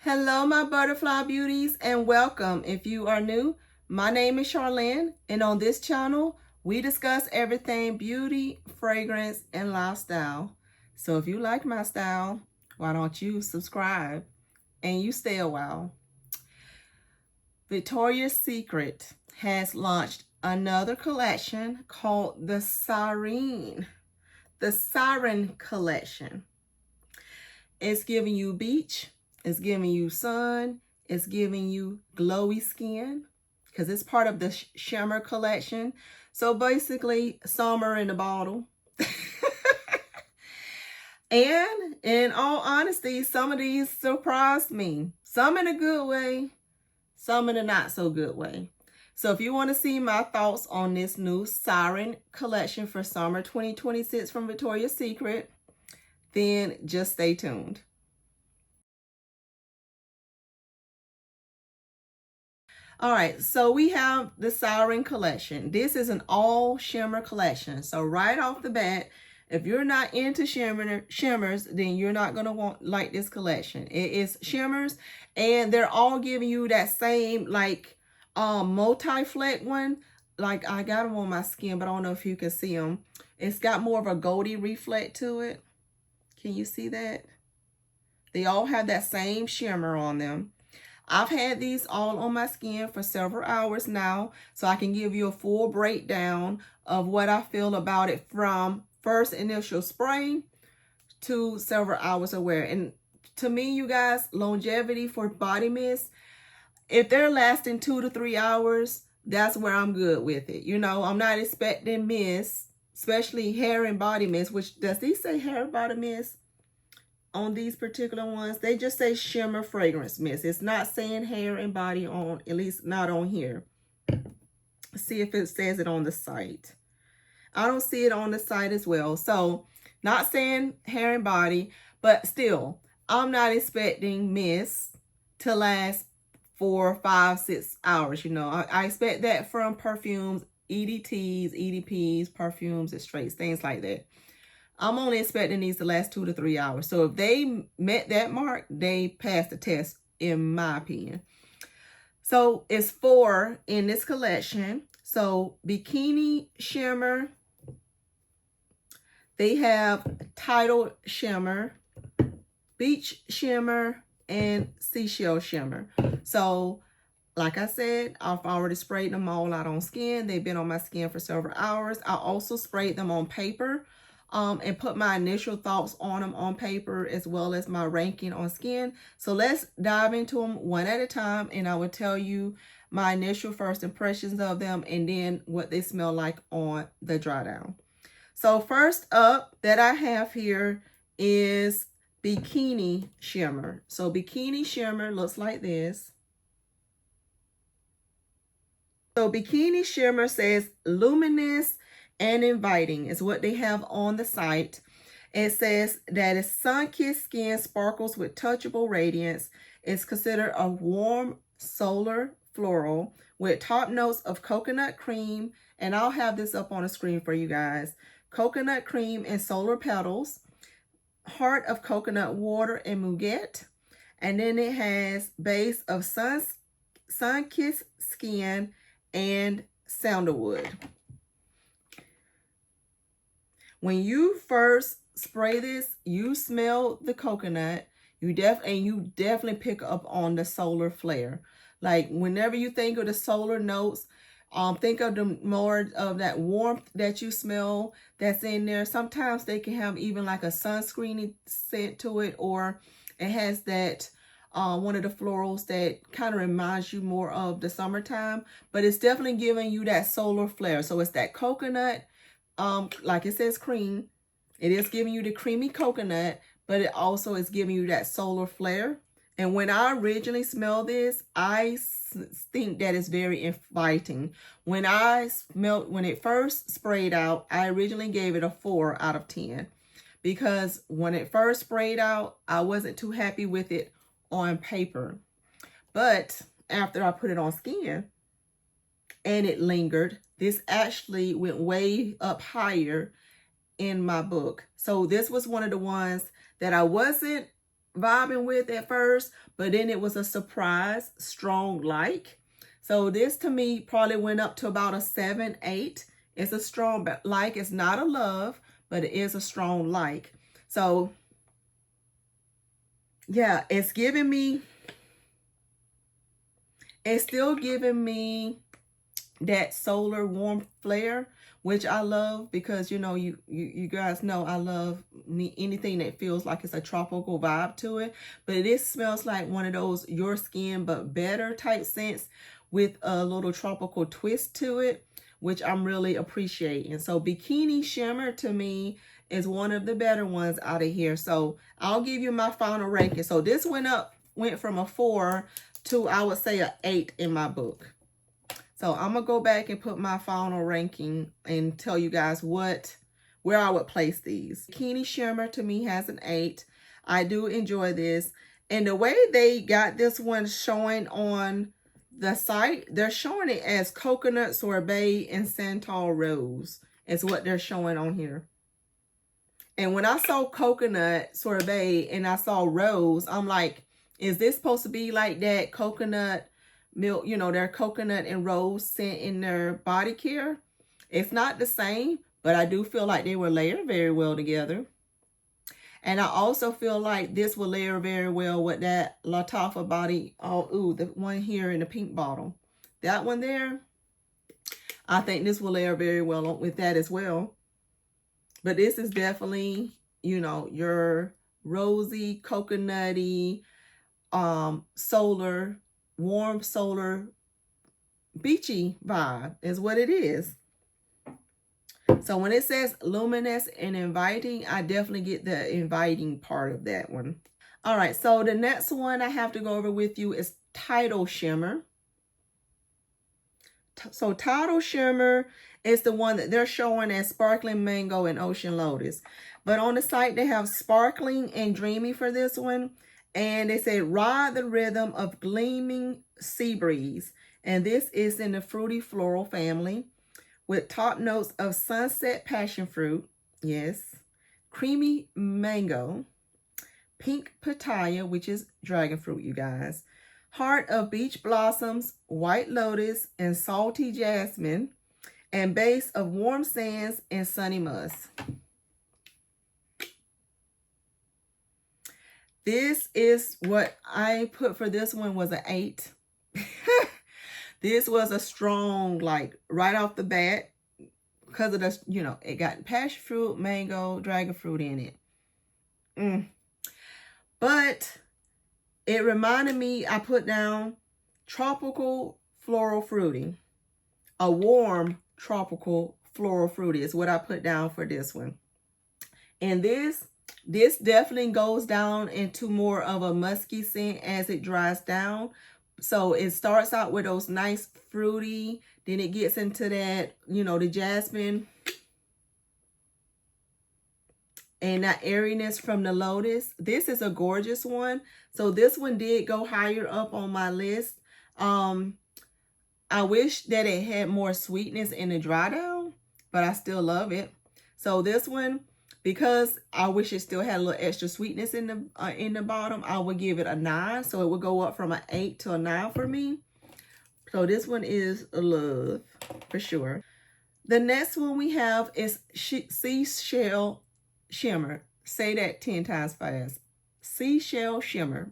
Hello, my butterfly beauties, and welcome. If you are new, my name is Charlen, and on this channel, we discuss everything beauty, fragrance, and lifestyle. So if you like my style, why don't you subscribe and you stay a while. Victoria's Secret has launched another collection called the Siren Collection. It's giving you beach, it's giving you sun, it's giving you glowy skin because it's part of the Shimmer collection. So basically, summer in a bottle. And in all honesty, some of these surprised me. Some in a good way, some in a not so good way. So if you want to see my thoughts on this new Siren collection for summer 2026 from Victoria's Secret, then just stay tuned. All right, so we have the Siren Collection. This is an all shimmer collection. So right off the bat, if you're not into shimmers, then you're not going to like this collection. It is shimmers, and they're all giving you that same like multi-fleck one. Like I got them on my skin, but I don't know if you can see them. It's got more of a goldy reflect to it. Can you see that? They all have that same shimmer on them. I've had these all on my skin for several hours now, so I can give you a full breakdown of what I feel about it from first initial spray to several hours of wear. And to me, you guys, longevity for body mist, if they're lasting 2 to 3 hours, that's where I'm good with it. You know, I'm not expecting mist, especially hair and body mist, which does these say hair and body mist? On these particular ones, they just say shimmer fragrance mist. It's not saying hair and body on, at least not on here. See if it says it on the site. I don't see it on the site as well. So not saying hair and body, but still, I'm not expecting mist to last 4, 5, 6 hours. You know, I expect that from perfumes, EDTs, EDPs, perfumes, and straights, things like that. I'm only expecting these to last 2 to 3 hours. So if they met that mark, they passed the test, in my opinion. So it's 4 in this collection. So Bikini Shimmer. They have Tidal Shimmer, Beach Shimmer, and Seashell Shimmer. So like I said, I've already sprayed them all out on skin. They've been on my skin for several hours. I also sprayed them on paper. And put my initial thoughts on them on paper as well as my ranking on skin. So let's dive into them one at a time, and I will tell you my initial first impressions of them and then what they smell like on the dry down. So first up that I have here is Bikini Shimmer. So Bikini Shimmer looks like this. So Bikini Shimmer says luminous and inviting is what they have on the site. It says that its sun-kissed skin sparkles with touchable radiance. It's considered a warm solar floral with top notes of coconut cream, and I'll have this up on the screen for you guys. Coconut cream and solar petals, heart of coconut water and muguet, and then it has base of sun-kissed skin and sandalwood. When you first spray this, you smell the coconut. You definitely pick up on the solar flare. Like whenever you think of the solar notes, think of the more of that warmth that you smell that's in there. Sometimes they can have even like a sunscreen scent to it, or it has that one of the florals that kind of reminds you more of the summertime, but it's definitely giving you that solar flare. So it's that coconut. Like it says cream, it is giving you the creamy coconut, but it also is giving you that solar flare. And when I originally smelled this, I think that it's very inviting. When it first sprayed out, I originally gave it a 4 out of 10 because when it first sprayed out, I wasn't too happy with it on paper. But after I put it on skin and it lingered, this actually went way up higher in my book. So this was one of the ones that I wasn't vibing with at first, but then it was a surprise, strong like. So this to me probably went up to about a 7, 8. It's a strong like. It's not a love, but it is a strong like. So yeah, it's giving me, it's still giving me that solar warm flare, which I love, because you know, you guys know I love me anything that feels like it's a tropical vibe to it. But this smells like one of those your skin but better type scents with a little tropical twist to it, which I'm really appreciating. So Bikini Shimmer to me is one of the better ones out of here. So I'll give you my final ranking. So this went from a 4 to, I would say, a 8 in my book. So I'm going to go back and put my final ranking and tell you guys where I would place these. Bikini Shimmer to me has an 8. I do enjoy this. And the way they got this one showing on the site, they're showing it as Coconut Sorbet and Santal Rose is what they're showing on here. And when I saw Coconut Sorbet and I saw Rose, I'm like, is this supposed to be like that coconut milk, you know, their coconut and rose scent in their body care? It's not the same, but I do feel like they will layer very well together. And I also feel like this will layer very well with that Lattafa body. Oh, ooh, the one here in the pink bottle. That one there, I think this will layer very well with that as well. But this is definitely, you know, your rosy, coconutty, solar, warm solar, beachy vibe is what it is. So when it says luminous and inviting, I definitely get the inviting part of that one. All right, so the next one I have to go over with you is Tidal Shimmer. So Tidal Shimmer is the one that they're showing as Sparkling Mango and Ocean Lotus. But on the site, they have Sparkling and Dreamy for this one. And they say, ride the rhythm of gleaming sea breeze. And this is in the Fruity Floral family with top notes of sunset passion fruit, yes, creamy mango, pink pitaya, which is dragon fruit, you guys, heart of beach blossoms, white lotus, and salty jasmine, and base of warm sands and sunny musk. This is what I put for this one was an 8. This was a strong, like, right off the bat, because of the, you know, it got passion fruit, mango, dragon fruit in it. But it reminded me, I put down tropical floral fruity. A warm tropical floral fruity is what I put down for this one. And this definitely goes down into more of a musky scent as it dries down. So it starts out with those nice fruity, then it gets into that, you know, the jasmine and that airiness from the lotus. This is a gorgeous one. So this one did go higher up on my list. I wish that it had more sweetness in the dry down, but I still love it. So this one, because I wish it still had a little extra sweetness in the bottom, I would give it a 9. So it would go up from an 8 to a 9 for me. So this one is a love for sure. The next one we have is Seashell Shimmer. Say that 10 times fast. Seashell Shimmer.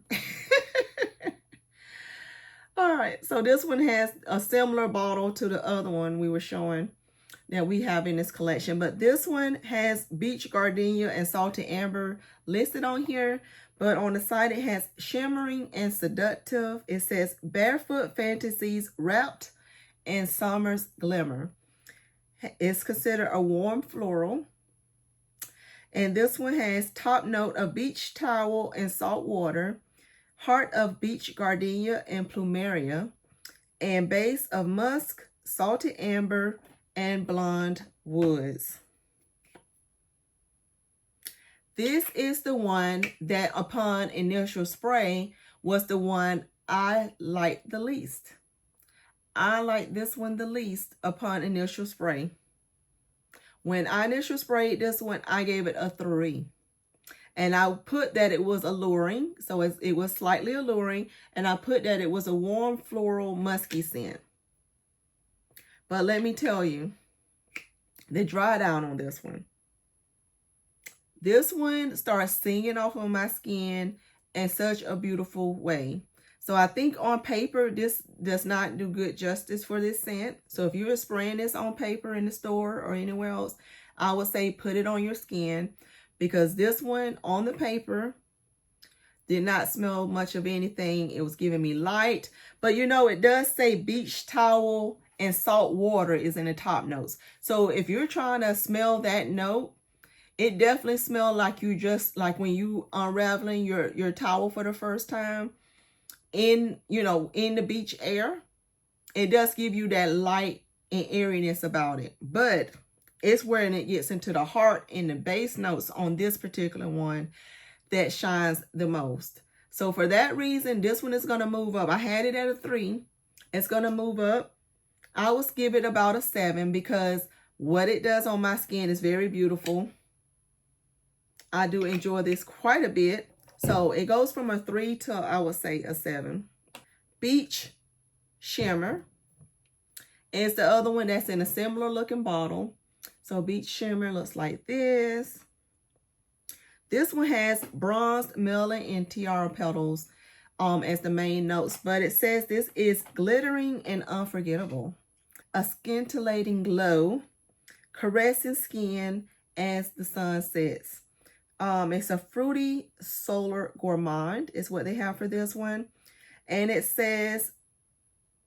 All right, so this one has a similar bottle to the other one we were showing that we have in this collection. But this one has beach gardenia and salted amber listed on here. But on the side, it has shimmering and seductive. It says barefoot fantasies wrapped in summer's glimmer. It's considered a warm floral. And this one has top note of beach towel and salt water, heart of beach gardenia and plumeria, and base of musk, salted amber, and blonde woods. This is the one that upon initial spray was the one I liked the least. I like this one the least upon initial spray. When I initial sprayed this one, I gave it a 3. And I put that it was alluring, so it was slightly alluring, and I put that it was a warm floral musky scent. But let me tell you, the dry down on this one. This one starts singing off of my skin in such a beautiful way. So I think on paper, this does not do good justice for this scent. So if you're spraying this on paper in the store or anywhere else, I would say put it on your skin, because this one on the paper did not smell much of anything. It was giving me light, but you know, it does say beach towel and salt water is in the top notes. So if you're trying to smell that note, it definitely smells like you just, like when you unraveling your towel for the first time in, you know, in the beach air. It does give you that light and airiness about it, but it's when it gets into the heart and the base notes on this particular one that shines the most. So for that reason, this one is going to move up. I had it at a 3. It's going to move up. I will give it about a 7 because what it does on my skin is very beautiful. I do enjoy this quite a bit. So it goes from a 3 to, I would say, a 7. Beach Shimmer is the other one that's in a similar looking bottle. So Beach Shimmer looks like this. This one has bronzed melon and tiara petals as the main notes, but it says this is glittering and unforgettable. A scintillating glow, caressing skin as the sun sets. It's a fruity solar gourmand is what they have for this one. And it says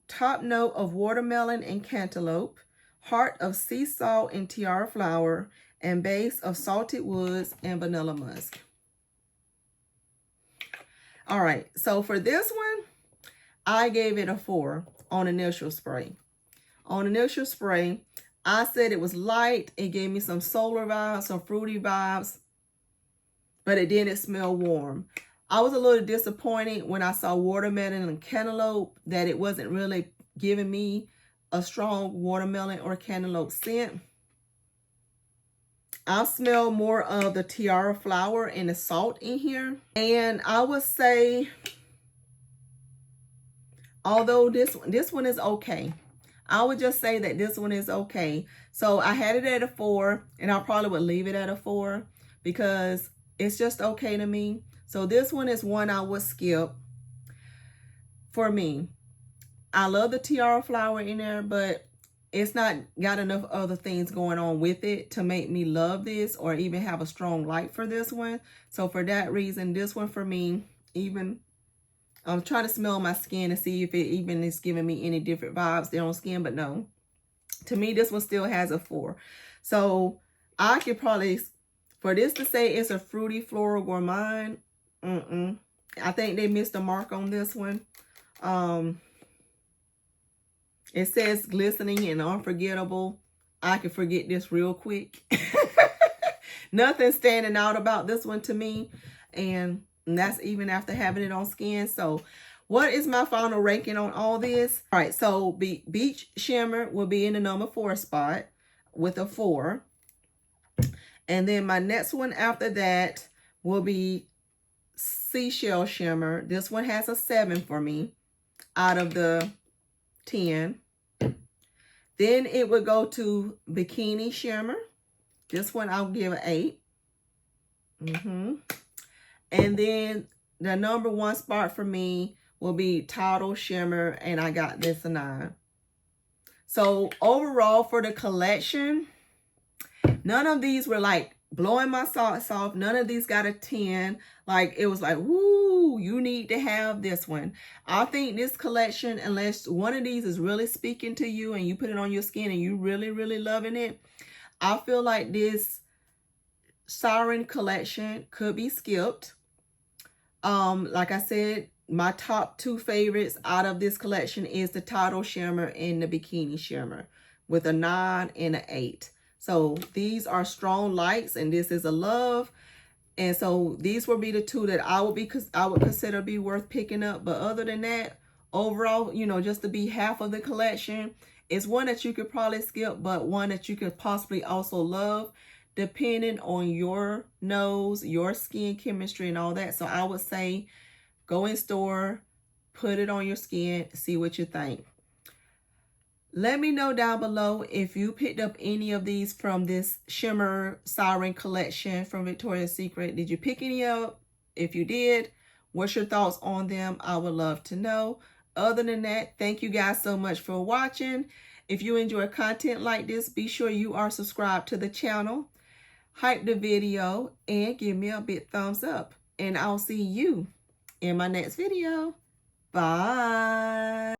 top note of watermelon and cantaloupe, heart of sea salt and tiara flower, and base of salted woods and vanilla musk. All right, so for this one, I gave it a 4 on initial spray. On initial spray, I said it was light. It gave me some solar vibes, some fruity vibes, but it didn't smell warm. I was a little disappointed when I saw watermelon and cantaloupe that it wasn't really giving me a strong watermelon or cantaloupe scent. I smell more of the tiara flower and the salt in here. And I would say, although this one is okay, I would just say that this one is okay. So I had it at a 4, and I probably would leave it at a 4 because it's just okay to me. So this one is one I would skip for me. I love the tiara flower in there, but it's not got enough other things going on with it to make me love this or even have a strong like for this one. So for that reason, this one for me, even I'm trying to smell my skin to see if it even is giving me any different vibes there on skin, but no. To me, this one still has a 4. So I could probably, for this to say it's a fruity floral gourmand, I think they missed the mark on this one. It says glistening and unforgettable. I can forget this real quick. Nothing standing out about this one to me. And that's even after having it on skin. So what is my final ranking on all this? All right, so Beach Shimmer will be in the number 4 spot with a 4. And then my next one after that will be Seashell Shimmer. This one has a 7 for me out of the 10. Then it would go to Bikini Shimmer. This one I'll give an 8. And then the number 1 spot for me will be Tidal Shimmer, and I got this a 9. So overall for the collection, none of these were like blowing my socks off. None of these got a 10. Like it was like, woo, you need to have this one. I think this collection, unless one of these is really speaking to you and you put it on your skin and you really, really loving it, I feel like this Siren collection could be skipped. Like I said, my top 2 favorites out of this collection is the Tidal Shimmer and the Bikini Shimmer with a 9 and an 8. So these are strong likes, and this is a love. And so these will be the 2 that I would consider be worth picking up. But other than that, overall, you know, just to be half of the collection, it's one that you could probably skip, but one that you could possibly also love. depending on your nose, your skin chemistry, and all that. So I would say go in store, put it on your skin, see what you think. Let me know down below if you picked up any of these from this Shimmer Siren collection from Victoria's Secret. Did you pick any up? If you did, what's your thoughts on them? I would love to know. Other than that, thank you guys so much for watching. If you enjoy content like this, be sure you are subscribed to the channel. Hype the video and give me a big thumbs up. And I'll see you in my next video. Bye.